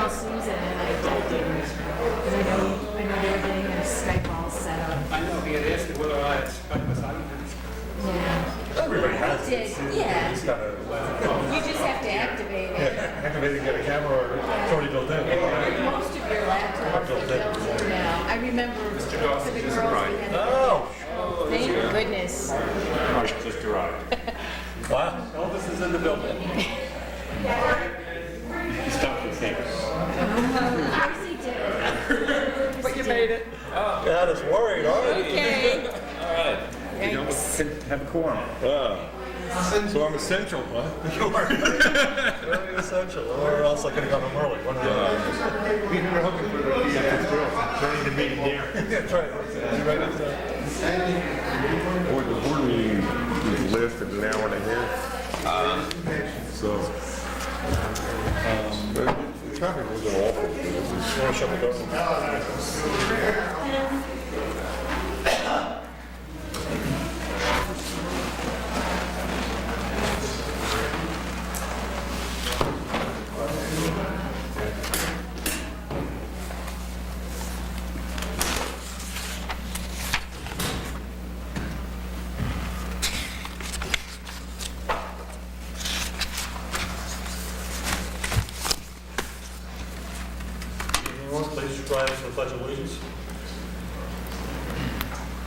call Susan and I didn't. Because I know they were getting their Skype all set up. I know, he had asked me whether I had Skype, but I don't have Skype. Yeah. Everybody has Did, it. yeah. You just gotta You just have to activate it. activate it, get a camera, or it's already built in. Most of your laptops are built in now. I remember for the girls we had. Oh, Thank goodness. Mark just arrived. wow. Elvis is in the building. He stopped to think. Of course he did. But you made it. Got us worried already. Okay. All right. You don't have a quorum. So I'm essential, huh? Very essential, or else I could have gone home early. One of the other. We were hoping for the girls, turning the meeting there. Yeah, try it. You right into that. Boy, the board meeting was lasted an hour and a half. So, the traffic wasn't awful. It was You want to shut the door? Anyone, please rise for the Pledge of Allegiance.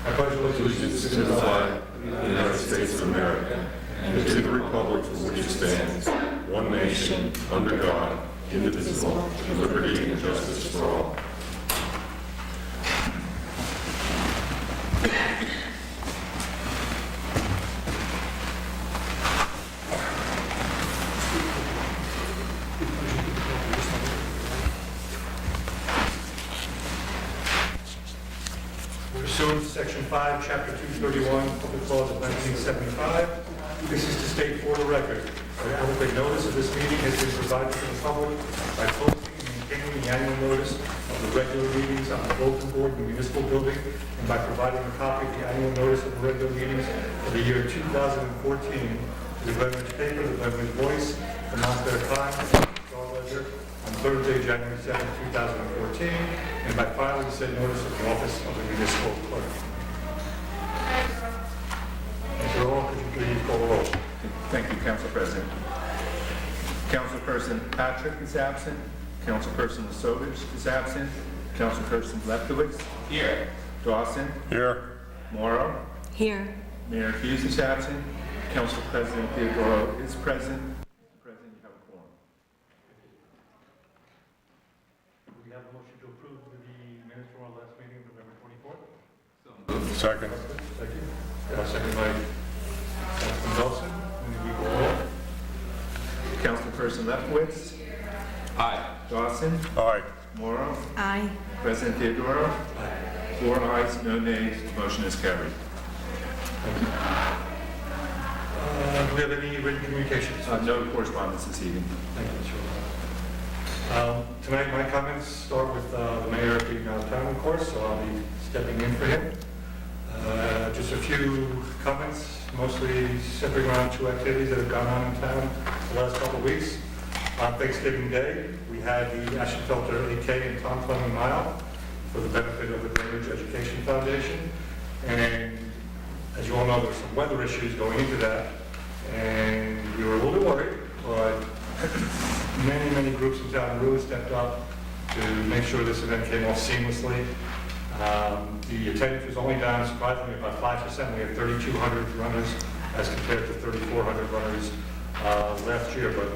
I pledge allegiance to the flag of the United States of America and to the republic for which it stands, one nation, under God, indivisible, with liberty and justice for all. Pursuant to Section 5, Chapter 231, Public Laws of 1975, this is to state for the record that adequate notice of this meeting has been provided to the public by posting and maintaining the annual notice of the regular meetings on the bulletin board in the municipal building, and by providing a copy of the annual notice of the regular meetings for the year 2014 to the Glenridge paper, the Glenridge Voice, the Montclair Times, the Star Ledger, on Thursday, January 7, 2014, and by filing said notice of the office of the municipal clerk. Mr. Hall, could you please call the roll? Thank you, Council President. Councilperson Patrick is absent. Councilperson Lesovich is absent. Councilperson Lefkowitz. Here. Dawson. Here. Morrow. Here. Mayor Hughes is absent. Council President Theodoro is present. Mr. President, you have a quorum. Do we have a motion to approve the minutes from our last meeting, November 24th? Second. Thank you. Second by Councilman Nelson. And we will roll. Councilperson Lefkowitz. Aye. Dawson. Aye. Morrow. Aye. President Theodoro. 4 ayes, no nays. Motion is carried. Do we have any written communications? No correspondence this evening. Thank you, Mr. Hall. Tonight, my comments start with the mayor being out of town, of course, so I'll be stepping in for him. Just a few comments, mostly centering around two activities that have gone on in town the last couple of weeks. On Thanksgiving Day, we had the Ashenfelter 8K and Tom Fleming Mile for the benefit of the Glenridge Education Foundation. And as you all know, there's some weather issues going into that, and we were a little bit worried, but many groups in town really stepped up to make sure this event came off seamlessly. The attendance was only down surprisingly about 5%. We had 3,200 runners as compared to 3,400 runners last year. But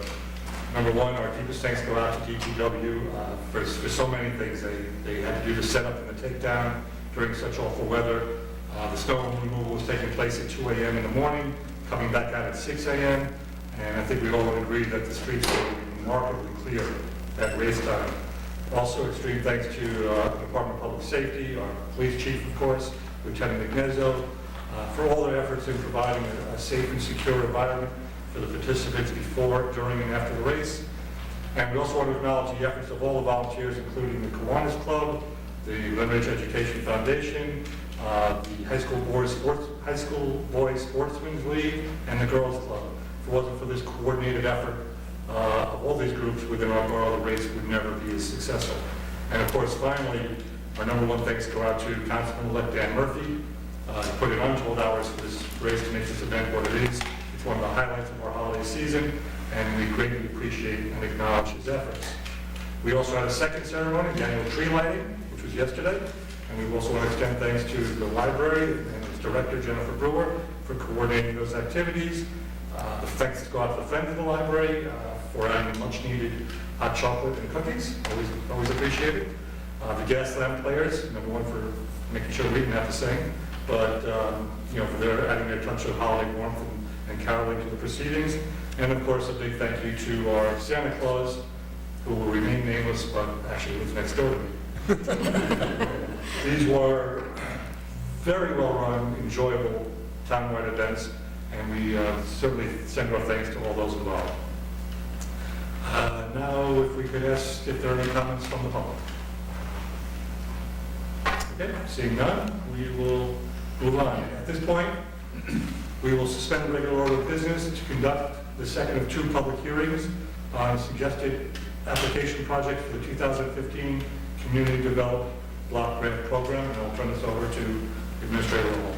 number one, our deepest thanks go out to DPW for so many things. They had to do the setup and the takedown during such awful weather. The snow removal was taking place at 2 a.m. in the morning, coming back out at 6 a.m. And I think we all agree that the streets were remarkably clear at race time. Also, extreme thanks to the Department of Public Safety, our police chief, of course, Lieutenant Ignezzo, for all their efforts in providing a safe and secure environment for the participants before, during, and after the race. And we also want to acknowledge the efforts of all the volunteers, including the Kiwanis Club, the Glenridge Education Foundation, the High School Boys Sportsmen's League, and the Girls Club. If it wasn't for this coordinated effort, of all these groups within our borough, the race would never be as successful. And of course, finally, our number one thanks go out to Councilman-elect Dan Murphy. He put in untold hours for this race to make this event what it is. It's one of the highlights of our holiday season, and we greatly appreciate and acknowledge his efforts. We also had a second ceremony, the annual tree lighting, which was yesterday, and we also want to extend thanks to the library and its director, Jennifer Brewer, for coordinating those activities. The thanks go out to the friends of the library for adding much-needed hot chocolate and cookies, always appreciated. The gas lamp players, number one for making sure we didn't have to sing, but for their adding their touch of holiday warmth and caroling to the proceedings. And of course, a big thank you to our Santa Claus, who will remain nameless, but actually lives next door to me. These were very well-run, enjoyable townwide events, and we certainly send our thanks to all those involved. Now, if we could ask if there are any comments from the public. Okay, seeing none, we will move on. At this point, we will suspend the regular order of business to conduct the second of two public hearings on suggested application project for the 2015 Community Development Block Grant Program, and I'll turn this over to Administrator Hall.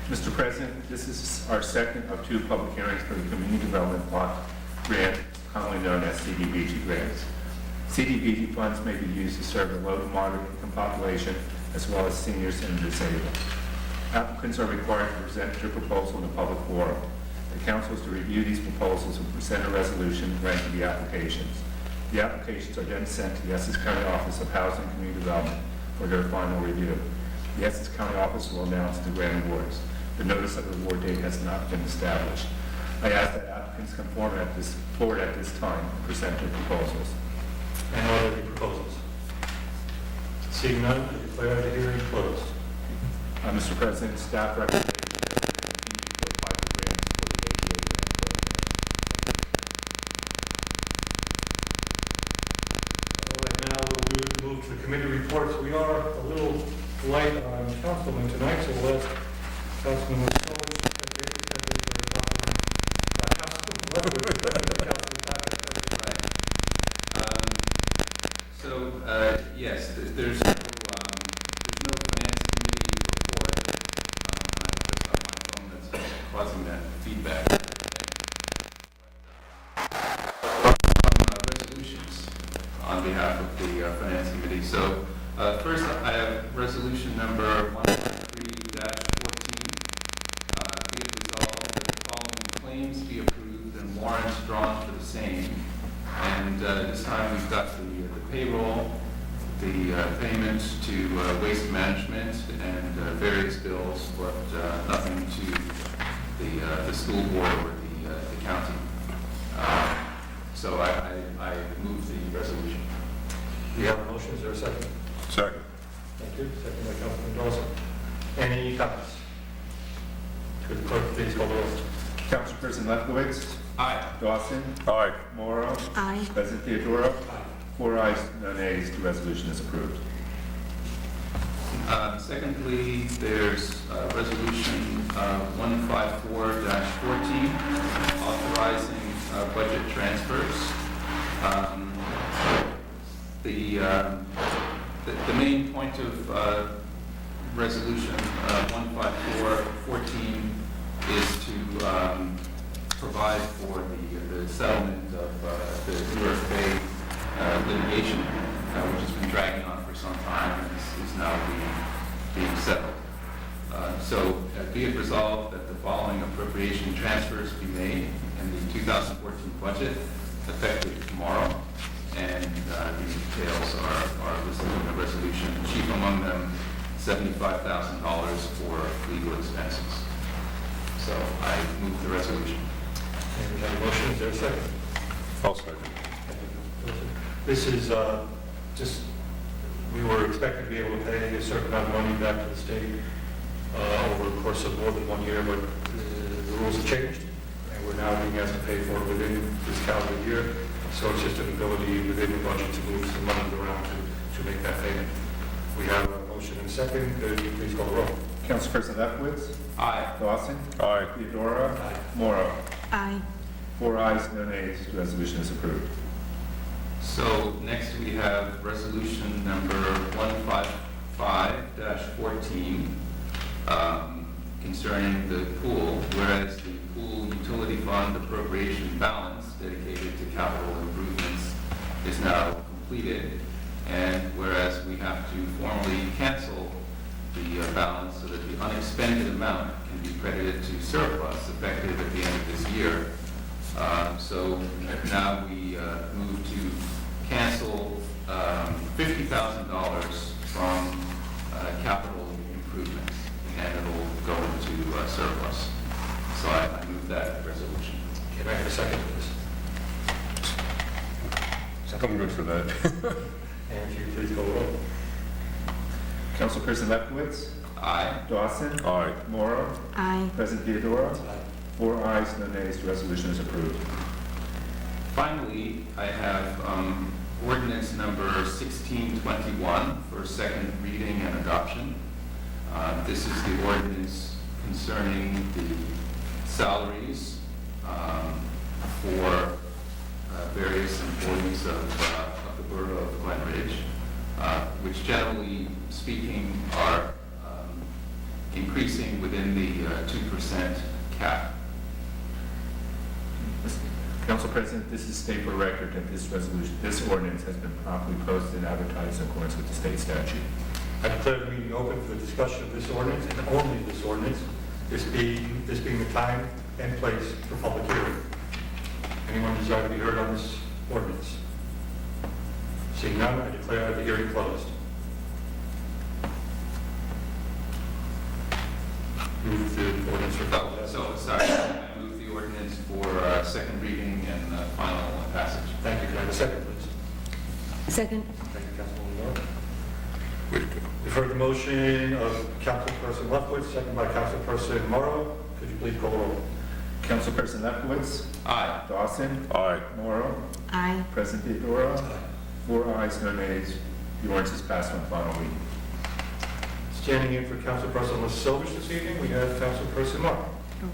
Mr. President, this is our second of two public hearings for the Community Development Block Grant, commonly known as CDBG grants. CDBG funds may be used to serve the low to moderate income population as well as seniors and disabled. Applicants are required to present their proposal in a public forum. The council is to review these proposals and present a resolution granting the applications. The applications are then sent to the Essex County Office of Housing and Community Development for their final review. The Essex County Office will announce the grant awards. The notice of the award date has not been established. I ask that applicants come forward at this time and present their proposals. And are there any proposals? Seeing none, I declare the hearing closed. Mr. President, staff recommends that the continue to apply for grants for the ADA grant All right, now we'll move to the committee reports. We are a little light on councilmen tonight, so we'll ask Councilman Yes, there's no finance committee report. That's on my phone that's causing that feedback. Resolutions on behalf of the finance committee. So first, I have resolution number 153-14. Be it resolved that the following claims be approved and warrants drawn for the same. And this time we've got the payroll, the payments to waste management and various bills, but nothing to the school board or the county. So I move the resolution. We have a motion. Is there a second? Second. Thank you. Second by Councilman Dawson. Any comments? Could the clerk please call the roll? Councilperson Lefkowitz, Aye. Dawson, Aye. Morrow, Aye. President Theodora. Aye. 4 ayes, no nays. The resolution is approved. Secondly, there's resolution 154-14, authorizing budget transfers. The main point of resolution 154-14 is to provide for the settlement of the Newark Bay litigation, which has been dragging on for some time and is now being settled. So be it resolved that the following appropriation transfers be made in the 2014 budget effective tomorrow, and the details are listed in the resolution. Chief among them, $75,000 for legal expenses. So I move the resolution. And we have a motion. Is there a second? I'll second. This is just, we were expecting to be able to pay a certain amount of money back to the state over the course of more than 1 year, but the rules have changed, and we're now being asked to pay for it within this calendar year. So it's just an ability within the budget to move some money around to make that payment. We have a motion and second. Could you please call the roll? Councilperson Lefkowitz, Aye. Dawson, Aye. Theodora, Aye. Morrow. Aye. 4 ayes, no nays. The resolution is approved. So next we have resolution number 155-14 concerning the pool, whereas the pool utility fund appropriation balance dedicated to capital improvements is now completed, and whereas we have to formally cancel the balance so that the unexpended amount can be credited to surplus effective at the end of this year. So now we move to cancel $50,000 from capital improvements, and it'll go into surplus. So I move that resolution. Can I have a second, please? I'm good for that. And if you please go roll. Councilperson Lefkowitz, Aye. Dawson, Aye. Morrow, Aye. President Theodora. Aye. 4 ayes, no nays. The resolution is approved. Finally, I have ordinance number 1621 for second reading and adoption. This is the ordinance concerning the salaries for various employees of the Borough of Glen Ridge, which generally speaking are increasing within the 2% cap. Council President, this is state for record that this ordinance has been properly posted and advertised in accordance with the state statute. I declare the meeting open for the discussion of this ordinance and only this ordinance, this being the time and place for public hearing. Anyone desire to be heard on this ordinance? Seeing none, I declare the hearing closed. Move the ordinance for Oh, so, sorry, I move the ordinance for second reading and final passage. Thank you. Can I have a second, please? Second. Thank you, Councilwoman Moore. Way to go. You've heard the motion of Councilperson Lefkowitz, second by Councilperson Morrow. Could you please call the roll? Councilperson Lefkowitz, Aye. Dawson, Aye. Morrow, Aye. President Theodora. 4 ayes, no nays. The ordinance is passed on final reading. Standing in for Councilperson LaSilvich this evening, we have Councilperson Morrow.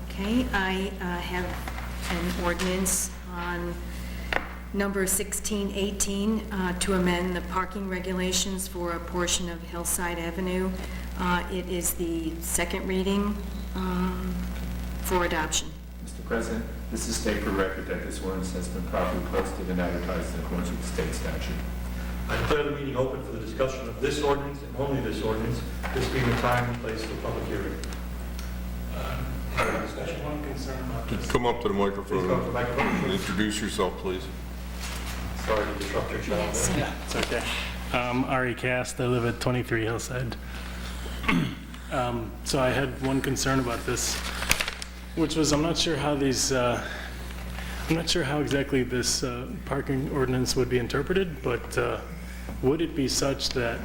Okay, I have an ordinance on number 1618 to amend the parking regulations for a portion of Hillside Avenue. It is the second reading for adoption. Mr. President, this is state for record that this ordinance has been properly posted and advertised in accordance with the state statute. I declare the meeting open for the discussion of this ordinance and only this ordinance, this being the time and place for public hearing. Any discussion? One concern about this. Come up to the Please go to the microphone microphone. and introduce yourself, please. Sorry to disrupt your child. Yes. there. Yeah, it's okay. Ari Cast, I live at 23 Hillside. So I had one concern about this, which was I'm not sure how exactly this parking ordinance would be interpreted, but would it be such that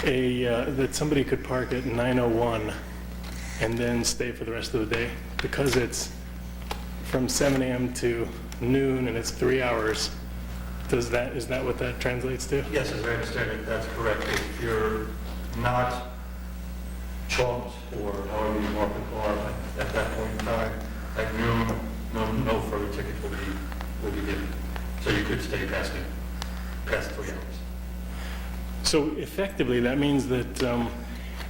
that somebody could park at 9:01 and then stay for the rest of the day? Because it's from 7 a.m. to noon and it's 3 hours, is that what that translates to? Yes, as I understand it, that's correct. If you're not chalked or however you mark the car at that point in time, at noon, no further ticket will be given. So you could stay past 3 hours. So effectively, that means that,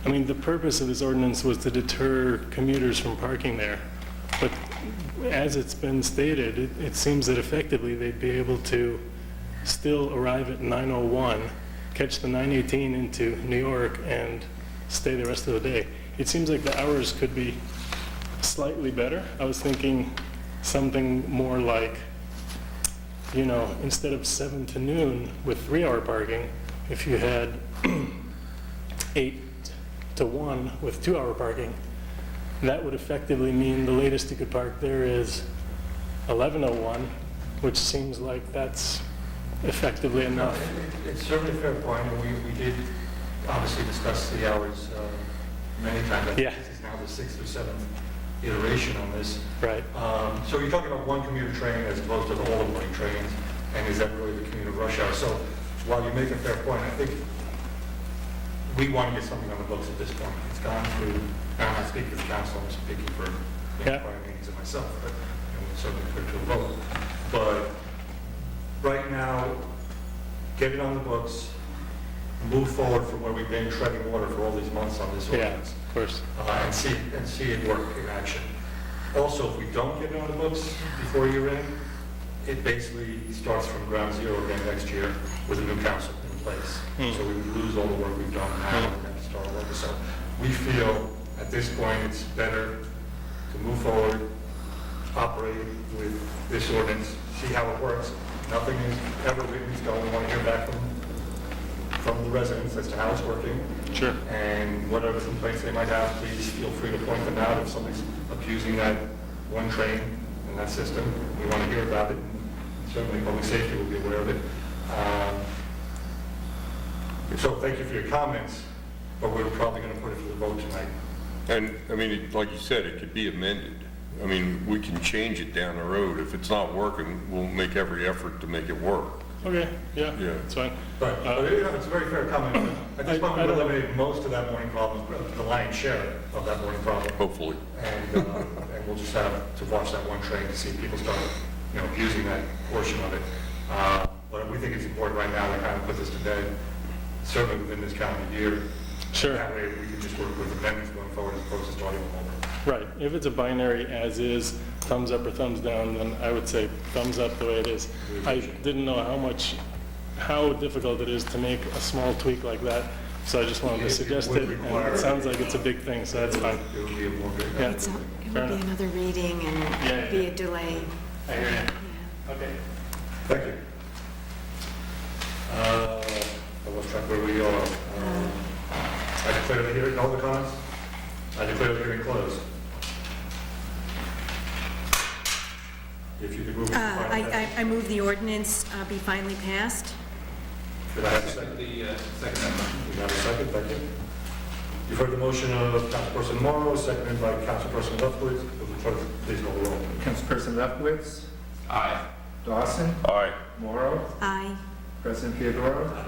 the purpose of this ordinance was to deter commuters from parking there. But as it's been stated, it seems that effectively they'd be able to still arrive at 9:01, catch the 9:18 into New York, and stay the rest of the day. It seems like the hours could be slightly better. I was thinking something more like, instead of 7 to noon with 3-hour parking, if you had 8 to 1 with 2-hour parking, that would effectively mean the latest you could park there is 11:01, which seems like that's effectively No, enough. it's certainly a fair point, and we did obviously discuss the hours many times. I think Yeah. This is now the 6th or 7th iteration on this. Right. So you're talking about one commuter train as opposed to all the morning trains, and is that really the commuter rush hour? So while you make a fair point, I think we want to get something on the books at this point. It's gone through, and I'm not speaking for the council, I'm speaking for Yeah. prior meetings and myself, but and we'll certainly put it to a vote. But right now, get it on the books, move forward from where we've been treading water for all these months on this Yeah, ordinance, of course. and see it work in action. Also, if we don't get it on the books before year end, it basically starts from ground zero again next year with a new council in place. So we would lose all the work we've done now and have to start all over. So we feel at this point it's better to move forward, operate with this ordinance, see how it works. Nothing is ever written in stone. We want to hear back from the residents as to how it's working. Sure. And whatever complaints they might have, please feel free to point them out. If somebody's abusing that one train and that system, we want to hear about it. Certainly public safety will be aware of it. So thank you for your comments, but we're probably going to put it to the vote tonight. And, I mean, like you said, it could be amended. I mean, we can change it down the road. If it's not working, we'll make every effort to make it work. Okay, yeah, Yeah. it's fine. But it's a very fair comment. At this point, I we've don't- eliminated most of that morning problem, the lion's share of that morning problem. Hopefully. And we'll just have to watch that one train to see if people start, abusing that portion of it. But we think it's important right now to kind of put this to bed, certainly within this calendar year. Sure. That way we can just work with amendments going forward as opposed to starting them over. Right, if it's a binary as is, thumbs up or thumbs down, then I would say thumbs up the way it is. I didn't know how difficult it is to make a small tweak like that, so I just wanted to suggest it, and it sounds like it's a big thing, so that's fine. It would be a more good. Yeah. It Fair would be enough. another reading Yeah, and be yeah. a delay. I hear you. Yeah. Okay. Thank you. I lost track where we are. I declare the hearing, all the comments? I declare the hearing closed. If you could move it to final passage. I move the ordinance be finally passed. Could I have a second? Second amendment. We have a second, thank you. You've heard the motion of Councilperson Morrow, seconded by Councilperson Lefkowitz. Will the clerk please call the roll? Councilperson Lefkowitz, Aye. Dawson, Aye. Morrow, Aye. President Theodore.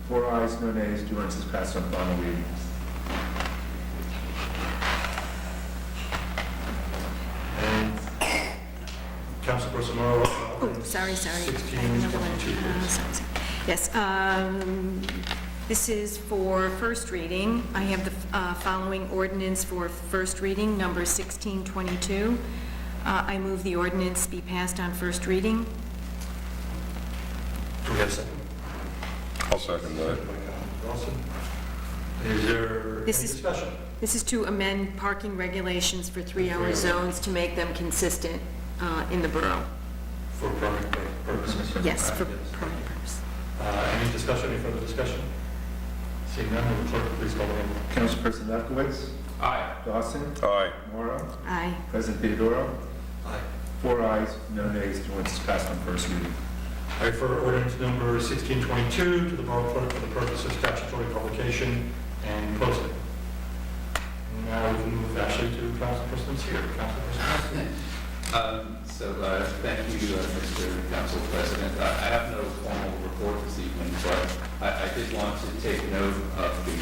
4 ayes, no nays, the ordinance is passed on final reading. And Councilperson Morrow. Oh, sorry. I have 16, another one. 22. Sorry. Yes, this is for first reading. I have the following ordinance for first reading, number 1622. I move the ordinance be passed on first reading. Do we have a second? I'll second that. Second by Councilman Dawson. Is there any This is- discussion? This is to amend parking regulations for 3-hour zones to make them consistent in the borough. For permit purposes? Yes, for permit purpose. Any discussion, any further discussion? Seeing none, will the clerk please call the roll? Councilperson Lefkowitz, Aye. Dawson, Aye. Morrow, Aye. President Theodore. Aye. 4 ayes, no nays, the ordinance is passed on first reading. I refer ordinance number 1622 to the Borough Clerk for the purpose of statutory publication and posting. Now we can move actually to Councilperson's here. Councilperson. Thank you, Mr. Council President. I have no formal report this evening, but I did want to take note of the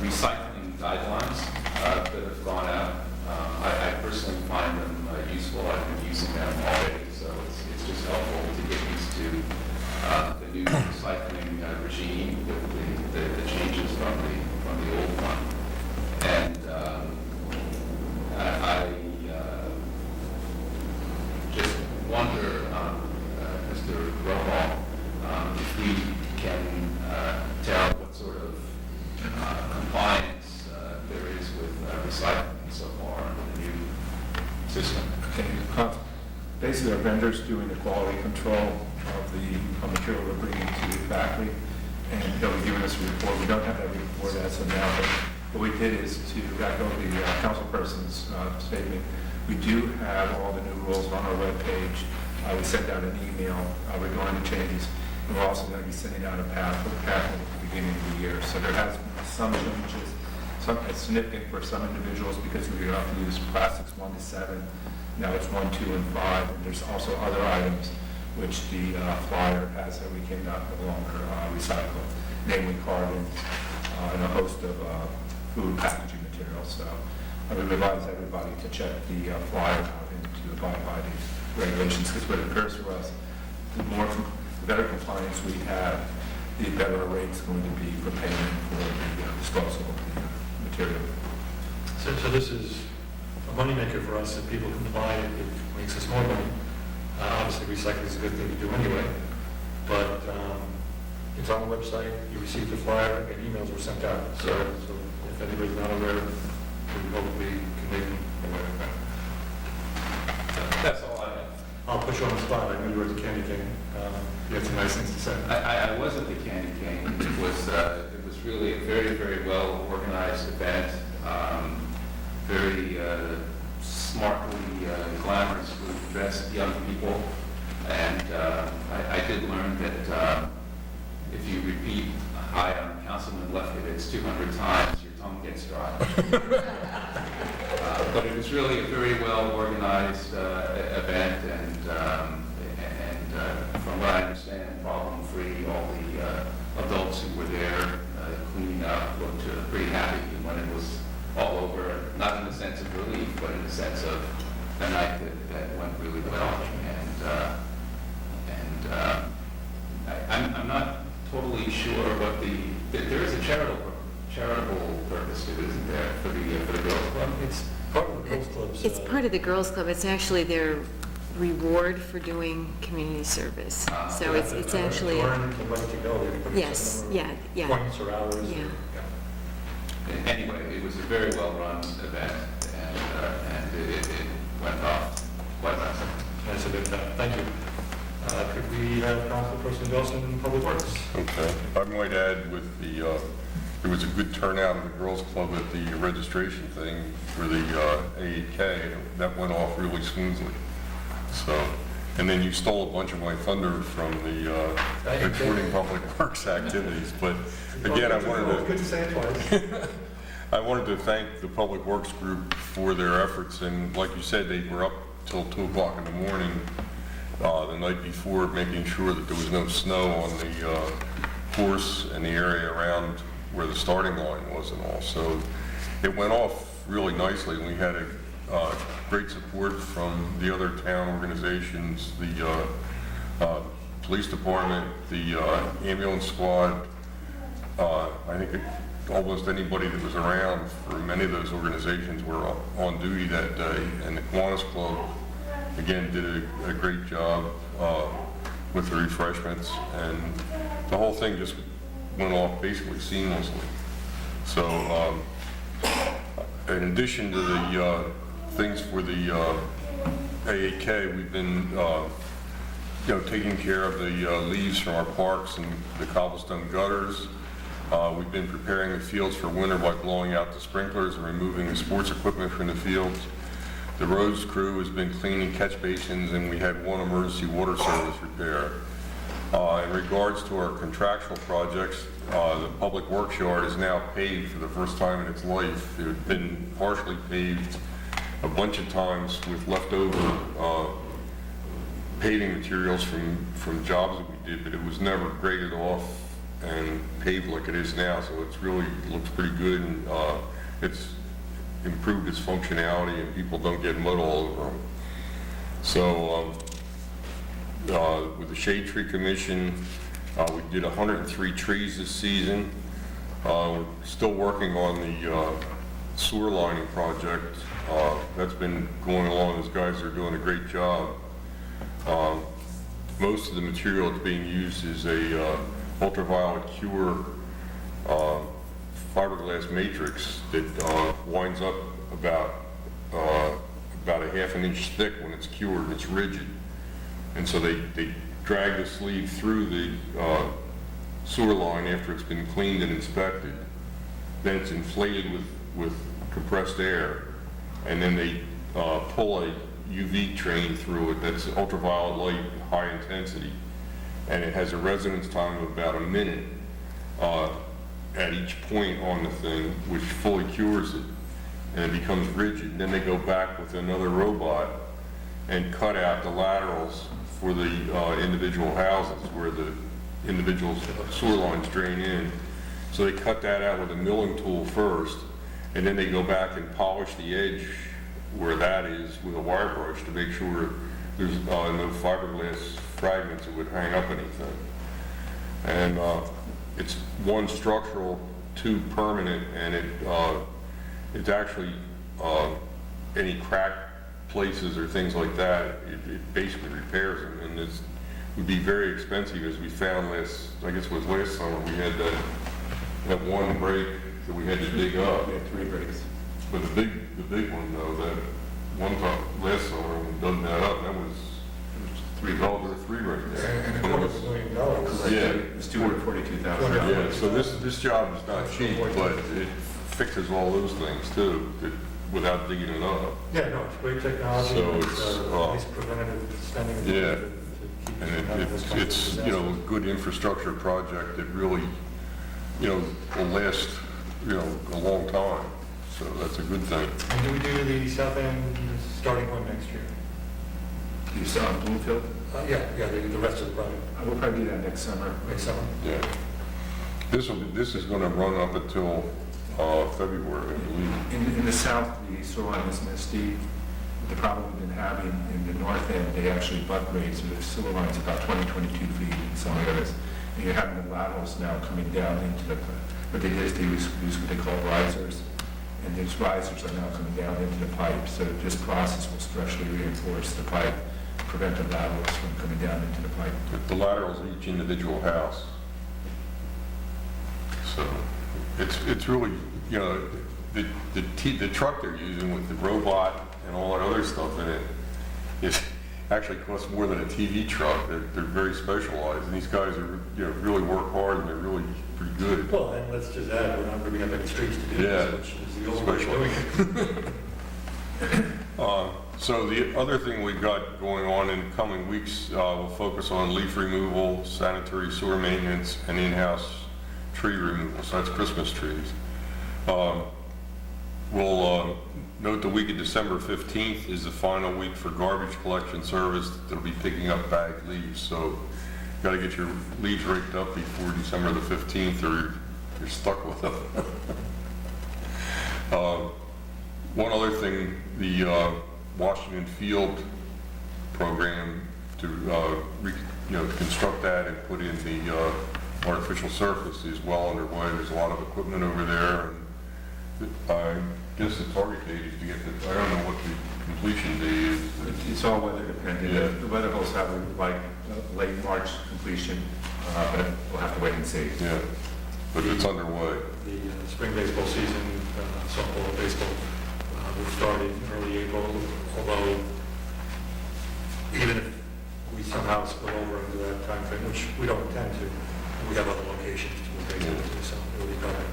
recycling guidelines that have gone out. I personally find them useful. I've been using them already, so it's just helpful to get used to the new recycling regime with the changes from the old one. And I just wonder, Mr. Rohall, if we can tell what sort of compliance there is with recycling so far under the new system. Okay, basically our vendors doing the quality control of the material we're bringing to the factory, and they'll be giving us a report. We don't have that report as of now, but what we did is to back over the councilperson's statement. We do have all the new rules on our webpage. We sent out an email regarding the changes, and we're also going to be sending out a packet at the beginning of the year. So there has been some changes, some it's significant for some individuals because we have to use plastics 1 to 7. Now it's 1, 2, and 5. And there's also other items which the flyer has that we cannot no longer recycle, namely cartons and a host of food packaging materials. So I would advise everybody to check the flyer out and to abide by these regulations, because what occurs for us, the better compliance we have, the better a rate's going to be for payment for the disposal of the material. So this is a moneymaker for us. If people comply, it makes us more money. Obviously, recycling is a good thing to do anyway, but it's on the website, you received the flyer, and emails were sent out. So if anybody's not aware, we probably can make them aware of that. That's all I have. I'll put you on the spot. I knew you were at the Candy Cane. You had some nice things to say. I was at the Candy Cane. It was really a very, very well organized event. Very smartly, glamorously dressed young people. And I did learn that if you repeat "Hi, I'm Councilman Lefkowitz" 200 times, your tongue gets dry. But it was really a very well organized event, and from what I understand, problem-free. All the adults who were there cleaning up looked pretty happy when it was all over, not in the sense of relief, but in the sense of a night that went really well. I'm not totally sure what there is a charitable purpose to it, isn't there, for the Girls Club? It's part of the Girls Club's... It's part of the Girls Club. It's actually their reward for doing community service. So it's actually, To earn the right to go, they put a yes, certain number yeah, of yeah. points or hours. Yeah. Anyway, it was a very well-run event, and it went off quite nicely. Nice event. Thank you. Could we have Councilperson Wilson in Public Works? Okay. I might add with the, there was a good turnout of the Girls Club at the registration thing for the AEK. That went off really smoothly. So, and then you stole a bunch of my thunder from the recording Public Works activities. But again, I wanted to... Good to say it twice. I wanted to thank the Public Works group for their efforts, and like you said, they were up till 2 o'clock in the morning the night before, making sure that there was no snow on the course and the area around where the starting line was and all. So it went off really nicely, and we had a great support from the other town organizations, the police department, the ambulance squad. I think almost anybody that was around for many of those organizations were on duty that day, and the Kiwanis Club again did a great job with the refreshments, and the whole thing just went off basically seamlessly. So in addition to the things for the AAK, we've been taking care of the leaves from our parks and the cobblestone gutters. We've been preparing the fields for winter by blowing out the sprinklers and removing the sports equipment from the fields. The roads crew has been cleaning catch basins, and we had one emergency water service repair. In regards to our contractual projects, the Public Works Yard is now paved for the first time in its life. It had been partially paved a bunch of times with leftover paving materials from jobs that we did, but it was never graded off and paved like it is now, so it's really looks pretty good, and it's improved its functionality, and people don't get mud all over them. So with the Shade Tree Commission, we did 103 trees this season. We're still working on the sewer lining project. That's been going along. Those guys are doing a great job. Most of the material that's being used is a ultraviolet cure fiberglass matrix that winds up about a half an inch thick when it's cured. It's rigid, and so they drag the sleeve through the sewer line after it's been cleaned and inspected. Then it's inflated with compressed air, and then they pull a UV train through it that's ultraviolet light, high intensity, and it has a residence time of about a minute at each point on the thing, which fully cures it, and it becomes rigid. Then they go back with another robot and cut out the laterals for the individual houses where the individual sewer lines drain in. So they cut that out with a milling tool first, and then they go back and polish the edge where that is with a wire brush to make sure there's no fiberglass fragments that would hang up anything. And it's 1 structural, 2 permanent, and it's actually any crack places or things like that, it basically repairs them, and it would be very expensive, as we found I guess it was last summer, we had that one break that we had to dig up. We had 3 breaks. But the big one though, that one time last summer, when we dug that up, that was 3 right there. And But it was- $250,000. Yeah. It was $242,000. Yeah, so this job is not cheap, but it fixes all those things too, without digging it up. Yeah, no, it's great technology. So It's it's, nice preventative spending. Yeah. to keep And us out of this kind of it's, disaster. a good infrastructure project that really, will last, a long time. So that's a good thing. And do we do the south end starting point next year? You saw in Bloomfield? Yeah, the rest of the project We'll probably do that next summer. next summer. Yeah. This is gonna run up until, February, I believe. In the south, the sewer line isn't as steep. The problem we've been having in the north end, they actually butt grade, so the sewer line's about 22 feet in some areas. And you're having the laterals now coming down into the, what they use what they call risers. And these risers are now coming down into the pipe, so this process will structurally reinforce the pipe, prevent the laterals from coming down into the pipe. The laterals of each individual house. So it's really, the truck they're using with the robot and all that other stuff in it actually costs more than a TV truck. They're very specialized, and these guys are, really work hard, and they're really pretty good. Well, and let's just add, we're not going to have any streets to do Yeah. this, which is the only way of doing it. So the other thing we've got going on in coming weeks, we'll focus on leaf removal, sanitary sewer maintenance, and in-house tree removal. So that's Christmas trees. We'll note the week of December 15th is the final week for garbage collection service. They'll be picking up bagged leaves. So got to get your leaves raked up before December the 15th, or you're stuck with them. One other thing, the Washington Field program to construct that and put in the artificial surface is well underway. There's a lot of equipment over there, and I guess the target date is to get the, I don't know what the completion date is. It's all weather dependent. Yeah. The weather holes have like late March completion, but we'll have to wait and see. Yeah, but it's underway. The spring baseball season, softball and baseball, will start in early April, although even if we somehow spill over into that time frame, which we don't intend to, we have other locations to baseball too, so it'll be covered.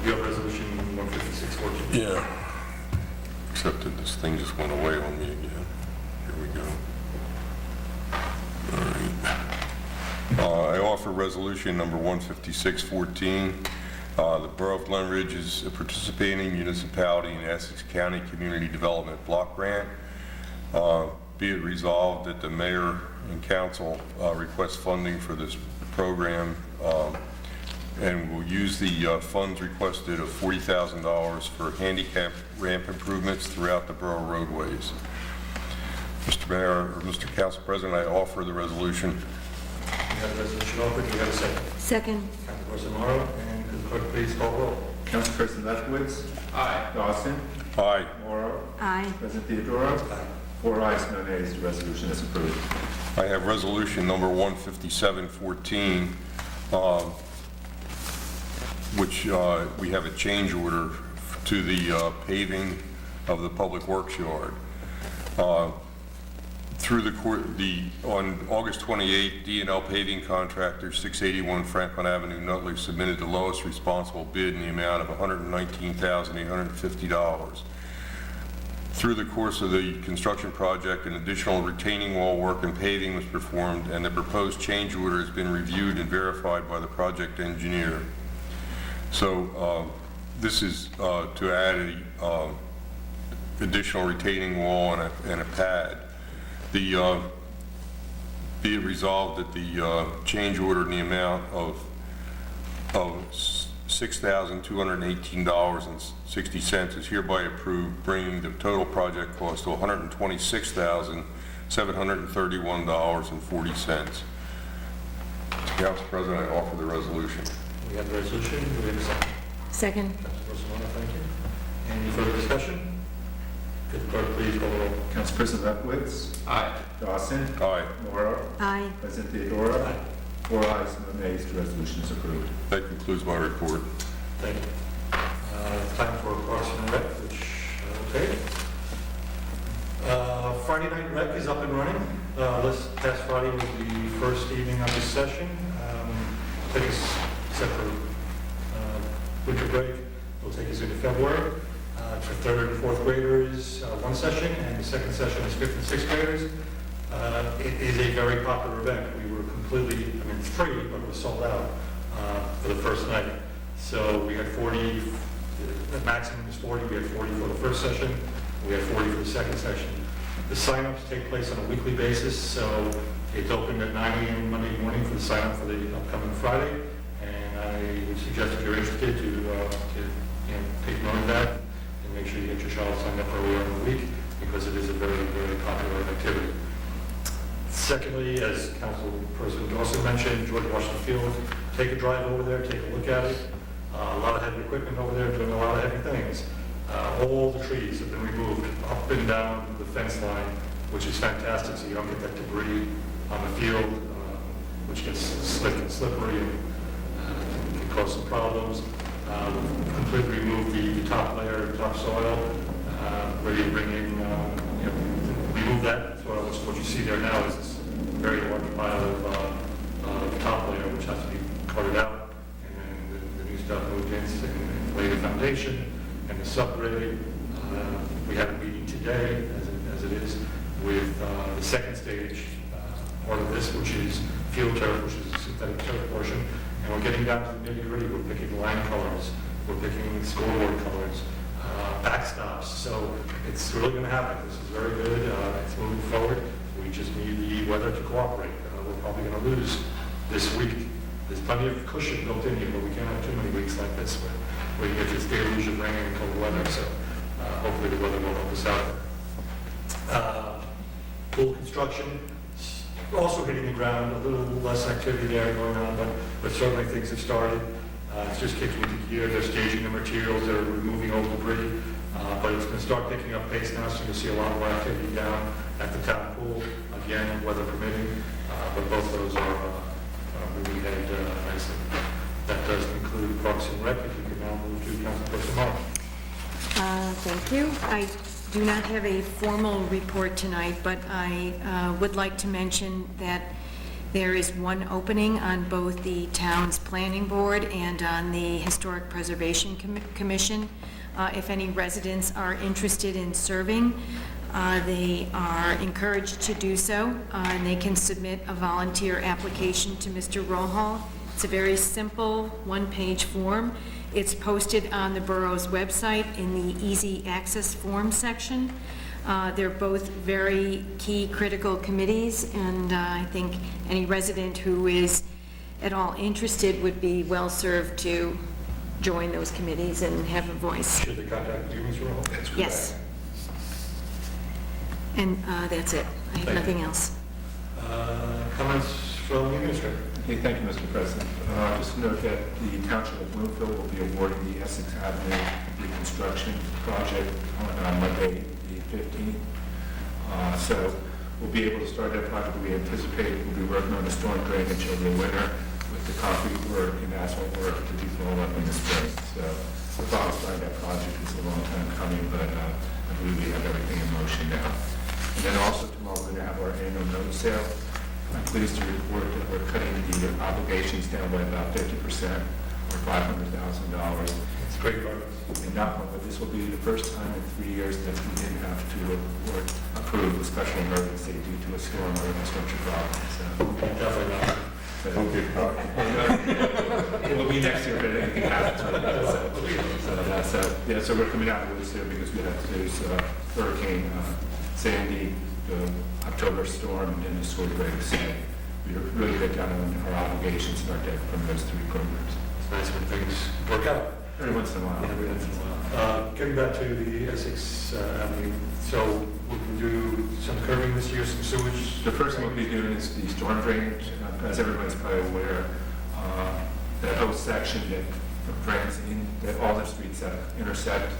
You have resolution 15614. Yeah. Except that this thing just went away on me again. Here we go. All right. I offer resolution number 15614. The Borough of Glen Ridge is a participating municipality in Essex County Community Development Block Grant. Be it resolved that the mayor and council request funding for this program, and will use the funds requested of $40,000 for handicap ramp improvements throughout the borough roadways. Mr. Mayor, or Mr. Council President, I offer the resolution. We have a resolution offered, do we have a second? Second. Councilperson Morrow, and could the clerk please call roll? Councilperson Lefkowitz? Aye. Dawson? Aye. Morrow? Aye. President Theodora? Aye. 4 ayes, no nays, the resolution is approved. I have resolution number 15714, which we have a change order to the paving of the Public Works Yard. Through on August 28, D&L paving contractor 681 Franklin Avenue, Nutley, submitted the lowest responsible bid in the amount of $119,850. Through the course of the construction project, an additional retaining wall work and paving was performed, and the proposed change order has been reviewed and verified by the project engineer. So this is to add a additional retaining wall and a pad. Be it resolved that the change order in the amount of $6,218.60 is hereby approved, bringing the total project cost to $126,731.40. Council President, I offer the resolution. We have the resolution. Do we have a second? Second. Councilperson Warner, thank you. Any further discussion? Could the clerk please call the roll? Councilperson Lefkowitz. Aye. Dawson. Aye. Morrow. Aye. President Theodora. Aye. 4 ayes, no nays, the resolution is approved. That concludes my report. Thank you. Time for Parks and Rec, which I will take. Friday night rec is up and running. This past Friday was the first evening of the session. I think except for winter break, will take us into February. For third and fourth graders, one session, and the second session is fifth and sixth graders. It is a very popular event. We were completely, it's free, but it was sold out for the first night. So we had 40, the maximum is 40. We had 40 for the first session. We had 40 for the second session. The sign-ups take place on a weekly basis, so it's open at 9 a.m. Monday morning for the sign-up for the upcoming Friday. And I would suggest if you're interested to take note of that and make sure you get your child signed up earlier in the week, because it is a very, very popular activity. Secondly, as Councilperson Dawson mentioned, George Washington Field, take a drive over there, take a look at it. A lot of heavy equipment over there doing a lot of heavy things. All the trees have been removed up and down the fence line, which is fantastic, so you don't get that debris on the field, which gets slick and slippery and can cause some problems. We've completely removed the top layer, topsoil, ready to bring in, remove that soil, which what you see there now is this very large pile of top layer, which has to be carted out, and then the new stuff moved in and lay the foundation and the subgrade. We had a meeting today, as it is, with the second stage part of this, which is field turf, which is the synthetic turf portion, and we're getting down to the nitty-gritty. We're picking line colors, we're picking scoreboard colors, backstops. So it's really going to happen. This is very good. It's moving forward. We just need the weather to cooperate. We're probably going to lose this week. There's plenty of cushion built in here, but we can't have too many weeks like this where you get this deluge of rain and cold weather. So hopefully the weather will help us out. Pool construction, also hitting the ground. A little less activity there going on, but certainly things have started. It's just kicking into gear. They're staging the materials. They're removing old debris. But it's going to start picking up pace now, so you'll see a lot more activity down at the town pool, again, weather permitting. But both those are moving ahead nicely. That does conclude Parks and Rec. If you can now move to Councilperson Morrow. Thank you. I do not have a formal report tonight, but I would like to mention that there is one opening on both the town's planning board and on the Historic Preservation Commission. If any residents are interested in serving, they are encouraged to do so, and they can submit a volunteer application to Mr. Rohall. It's a very simple one-page form. It's posted on the borough's website in the easy access form section. They're both very key critical committees, and I think any resident who is at all interested would be well served to join those committees and have a voice. Should they contact you, Mr. Rohall? Yes. And that's it. I have Thank you. nothing else. Comments from the administrator? Okay, thank you, Mr. President. Just note that the Township of Bloomfield will be awarding the Essex Avenue reconstruction project on Monday, the 15th. So we'll be able to start that project. We anticipate we'll be working on the storm drainage over the winter with the concrete work and asphalt work to be followed up in the spring. So the thought of starting that project is a long time coming, but I believe we have everything in motion now. And then also tomorrow we're going to have our annual note sale. I'm pleased to report that we're cutting the obligations down by about 50%, or $500,000. It's great progress. And not one, but this will be the first time in 3 years that we didn't have to approve a special emergency due to a storm or infrastructure problem. So, Definitely not. Don't get cocky. it will be next year if anything happens. So we're coming out of this here because we have to do Hurricane Sandy, the October storm, and then the storm break. So we really get down on our obligations and our debt from those three programs. It's nice when things work out. Every once in a while. Every once in a while. Getting back to the Essex Avenue, so we can do some curbing this year, some sewage. The first thing we'll be doing is the storm drainage. As everybody's probably aware, that whole section that drains in, that all the streets that intersect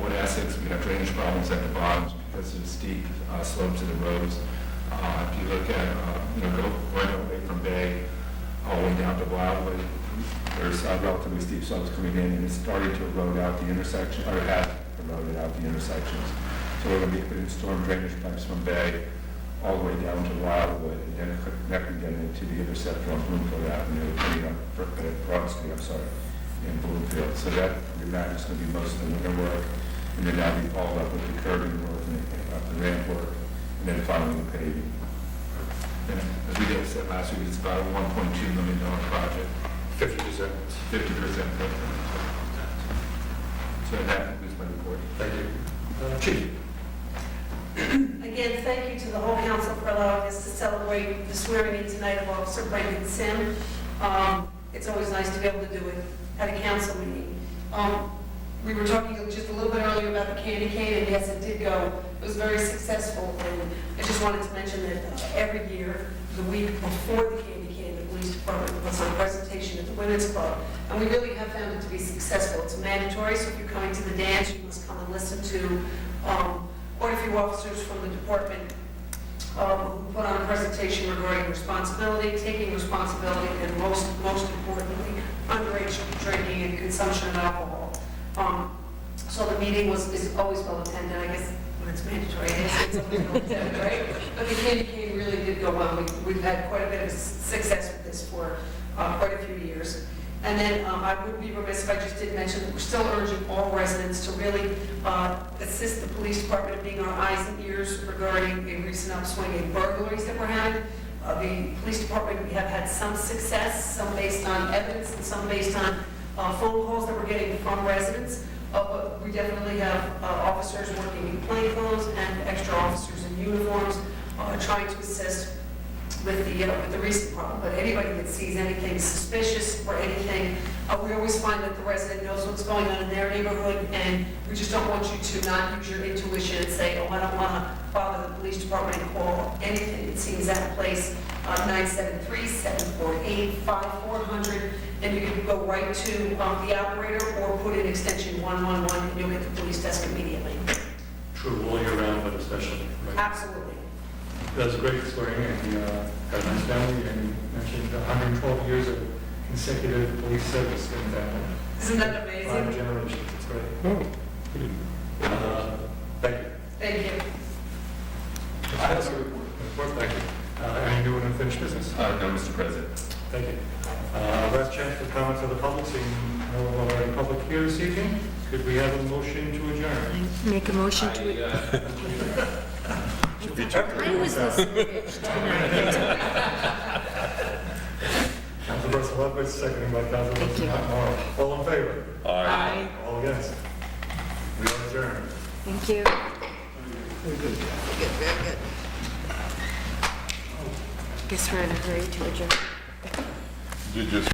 with Essex, we have drainage problems at the bottoms because of the steep slopes of the roads. If you look at, going away from Bay all the way down to Wildwood, there's relatively steep slopes coming in, and it's starting to erode out the intersection, or has eroded out the intersections. So we're going to be putting storm drainage pipes from Bay all the way down to Wildwood, and then connecting them into the interceptor on Bloomfield Avenue, Broad Street, in Bloomfield. So that, is going to be most of the winter work, and then that'll be followed up with the curbing work and the ramp work, and then finally the paving. And as we said last week, it's about a $1.2 million project. 50%. 50%. So that concludes my report. Thank you. Chief? Again, thank you to the whole council for allowing us to celebrate the swearing in tonight of Officer Brendan Sim. It's always nice to be able to do it at a council meeting. We were talking just a little bit earlier about the candy cane, and yes, it did go. It was very successful, and I just wanted to mention that every year, the week before the candy cane, the police department puts on a presentation at the Women's Club, and we really have found it to be successful. It's mandatory, so if you're coming to the dance, you must come and listen to quite a few officers from the department who put on a presentation regarding responsibility, taking responsibility, and most importantly, underage drinking and consumption of alcohol. So the meeting is always well attended. I guess when it's mandatory, it's always well attended, right? But the candy cane really did go well. We've had quite a bit of success with this for quite a few years. And then I would be remiss if I just didn't mention that we're still urging all residents to really assist the police department in being our eyes and ears regarding a recent upswing in burglaries that we're having. The police department, we have had some success, some based on evidence and some based on phone calls that we're getting from residents. But we definitely have officers working in plainclothes and extra officers in uniforms trying to assist with the recent problem. But anybody that sees anything suspicious or anything, we always find that the resident knows what's going on in their neighborhood, and we just don't want you to not use your intuition and say, oh, I don't want to bother the police department and call anything that seems out of place. 973-748-5400, and you can go right to the operator or put in extension 111 and you'll get the police desk immediately. True, all year round, but especially. Right? Absolutely. That was a great swearing in. He got a nice family, and you mentioned 112 years of consecutive police service in the family. Isn't that amazing? 5 generations, it's great. Oh, Thank you. Thank you. I have a report, thank you. Any new and unfinished business? No, Mr. President. Thank you. Last chance for comments of the public, seeing no other public here this evening. Could we have a motion to adjourn? Make a motion to... I was listening tonight. Councilperson Lopez, seconded by Councilperson Morrow. All in favor? Aye. All against? We are adjourned. Thank you. Good. Guess we're in a hurry to adjourn. You just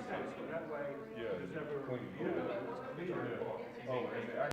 so that way, Yeah, there's never, clean. yeah. Oh, and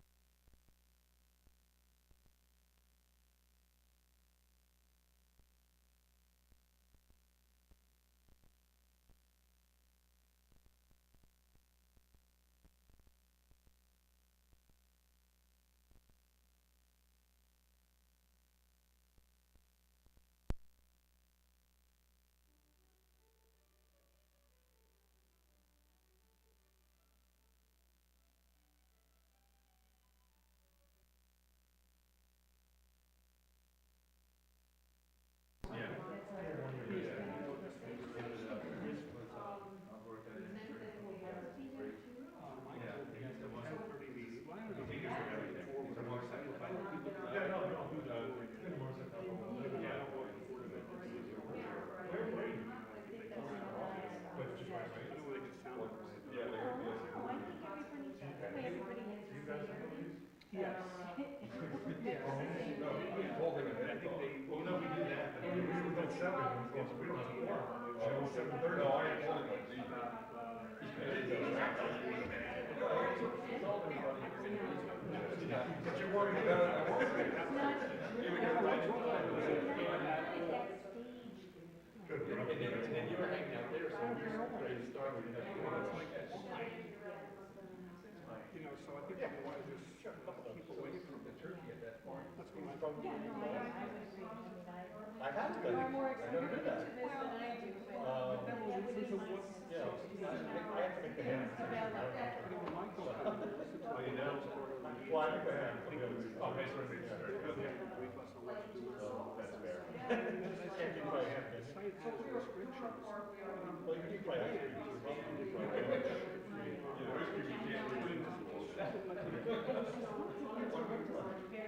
You know, so I think we want to just keep away from the turkey at that point. That's what I thought. I have to. You're more I never did that. experienced than I do, but Yeah, I have to make the ham. Oh, you know? Well, I make the ham. Oh, makes one make sure. That's fair. Can't deep fry ham, can you? Well, you can deep fry ice cream too. Well, you can deep fry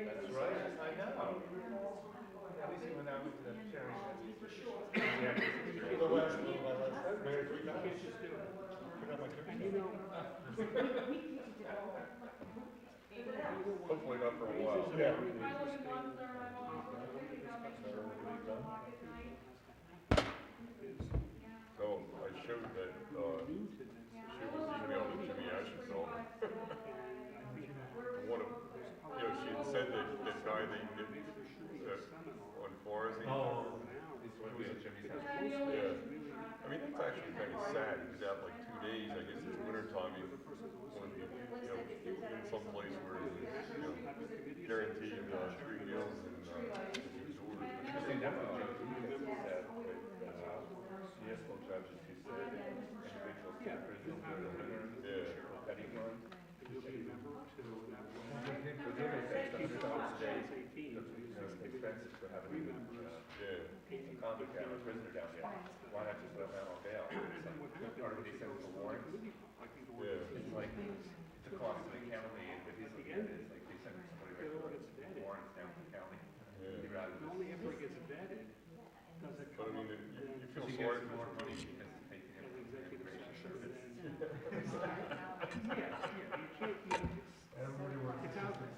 That's right, I know. At least when I was the sharing. Little less, married 3 times. Forgot my turkey. hopefully not for a while. Yeah. So I showed that, she was emailing Jimmy Ashenfeld. One of, she had said that guy they did on Forest. Oh. Yeah. I mean, that's actually kind of sad. He was out like 2 days. I guess it's winter time. He wanted to, in some place where it was, guaranteed 3 meals and he was Municipal judges who said that individuals to the prison during the winter, petty fund. You'll be a member to that one. For them, it's expensive for having a convict down, a prisoner down there. Why not just let them out on bail? It's like, or they send them to warrants. It's like, it's a cost to the county, but he's looking at it, it's like they send somebody right to warrants down to the county. They'd rather And only after it gets vetted does it But I come up. mean, you feel He sorry gets for more him. money because they take him to immigration service. You can't, it's out there.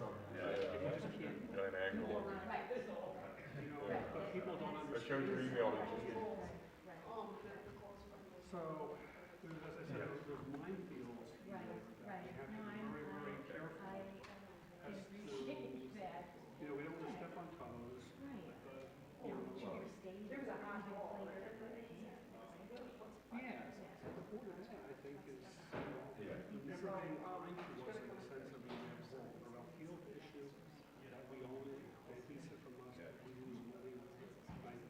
You just can't, Got an angle on it. but people don't I understand. showed your email. It So, as I said, those minefields, you know, that we have to be very, very careful. I appreciate that. You know, we don't want to step on toes. Right. But, Your stage. There's a hot wall. yeah, at the board of that, I think, is, never being kind to us in the sense of being able around field issue that we own it, they lease it from us, that we lose money. Right?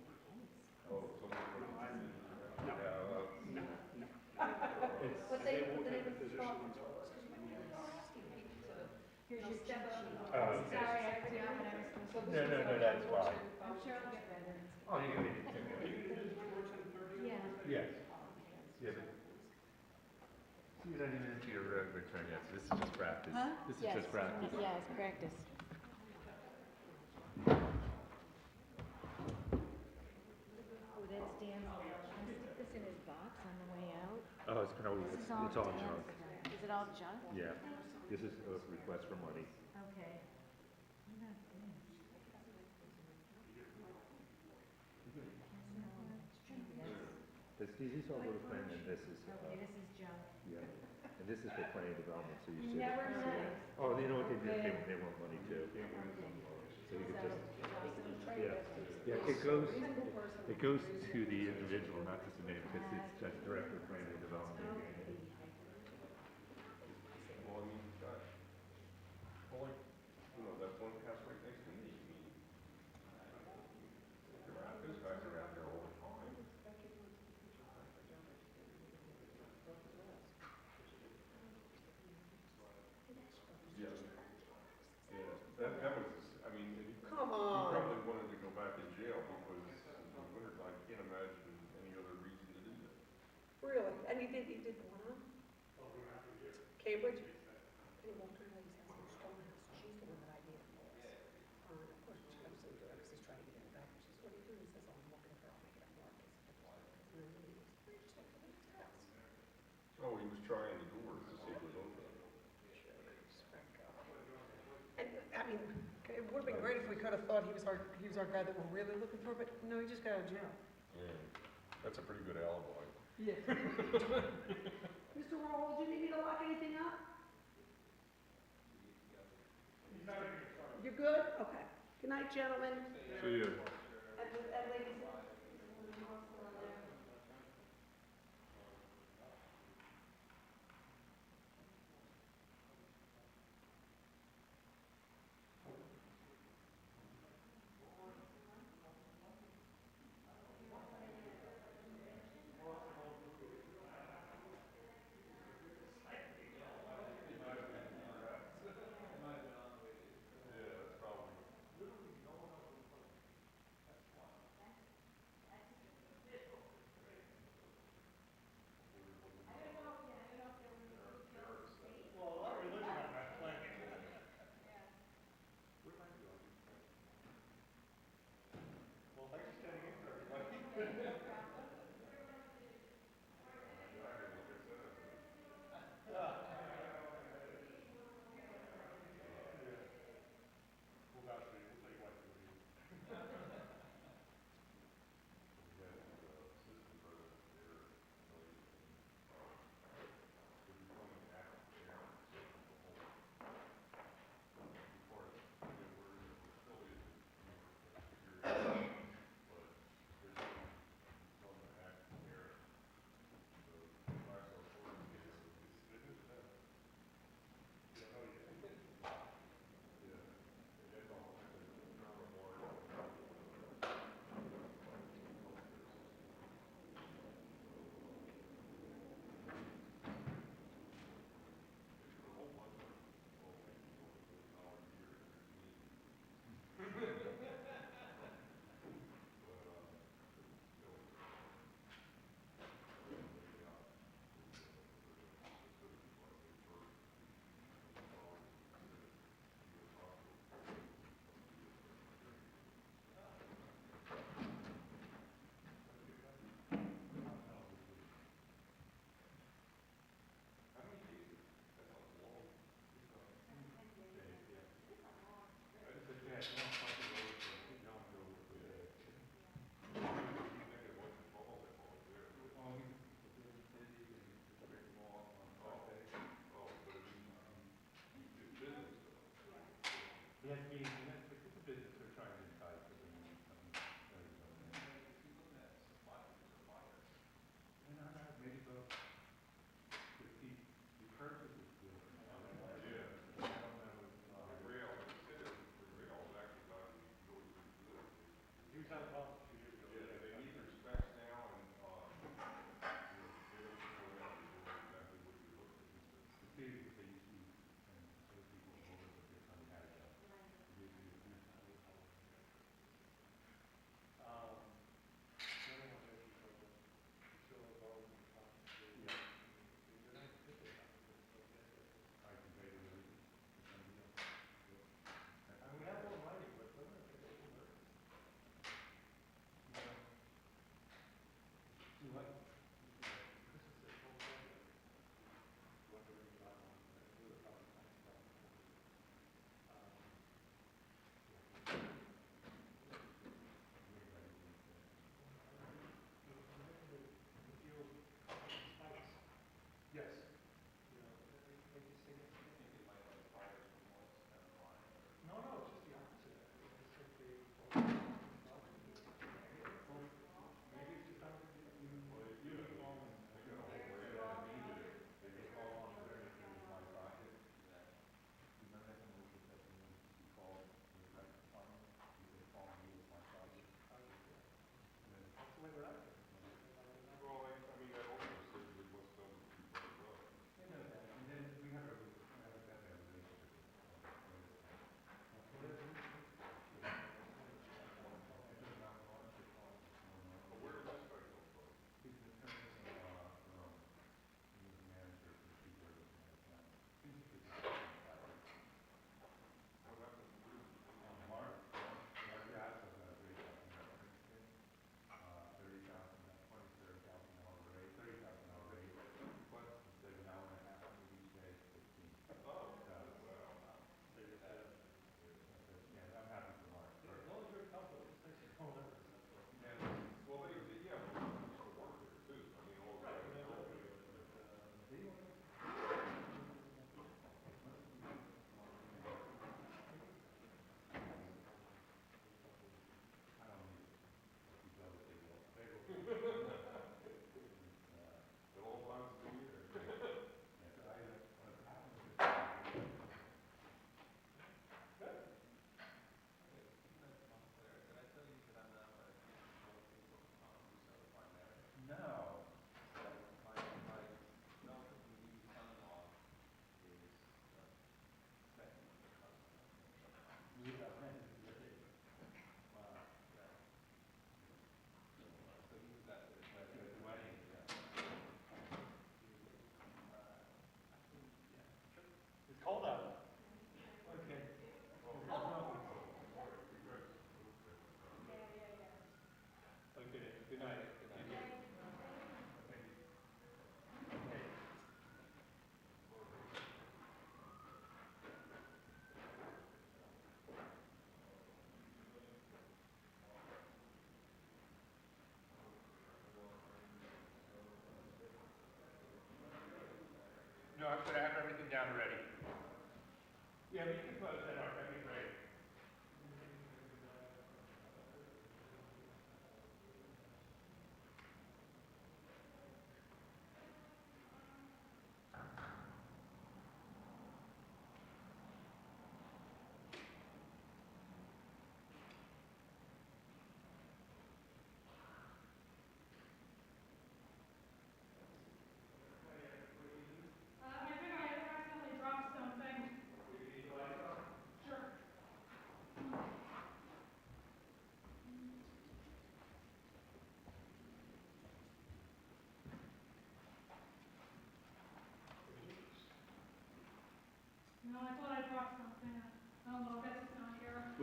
But They they won't take a would position until us. Here's your cheat sheet. Oh, okay. Sorry, I forgot what I was supposed to. No, that's fine. I'm sure I'll get better. Oh, you can make it too. Yeah. Yes. Yeah, but you're not even into your return yet, so this is just practice. Huh? This is Yes. just practice. Yeah, it's practice. Oh, that's Dan's. Can I stick this in his box on the way out? Oh, it's probably, This it's is all all junk. Dan's. Is it all junk? Yeah, this is a request for money. Okay. These are little plan, and this is, Okay, this is junk. yeah, and this is for planning development, so you You see. never see know. that. Oh, you know what they did, they want money too. So you could just, yeah, it goes to the individual, not just the name, because it's just director of planning and development. Well, I mean, gosh, well, like, you know, that one house right next to me, I mean, those guys are out there all the time. Yeah. Yeah, that was, I mean, he Come on. probably wanted to go back in jail because he wondered, I can't imagine any other reason to do that. Really? And he did one on? Cambridge? And he walked around his house in Stonehouse. She's the one that I did for us. Of course, she comes to her, she's trying to get it back. She says, what are you doing? He says, oh, I'm looking for, I'll make it up more. Oh, he was trying the doors to see if it was open. And, I mean, it would have been great if we could have thought he was our guy that we're really looking for, but no, he just got out of jail. Yeah, that's a pretty good alibi. Yeah. Mr. Rawl, do you need me to lock anything up? You're good? Okay. Good night, gentlemen. See you. And ladies.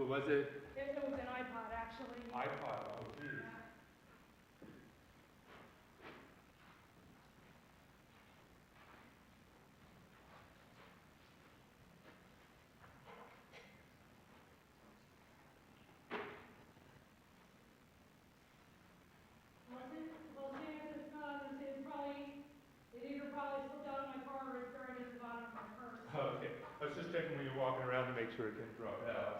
What was it? It was an iPod, actually. iPod, oh geez. Well, chances not, it either probably slipped out of my car or it's buried at the bottom of my purse. Oh, okay. I was just checking when you're walking around to make sure it didn't drop out.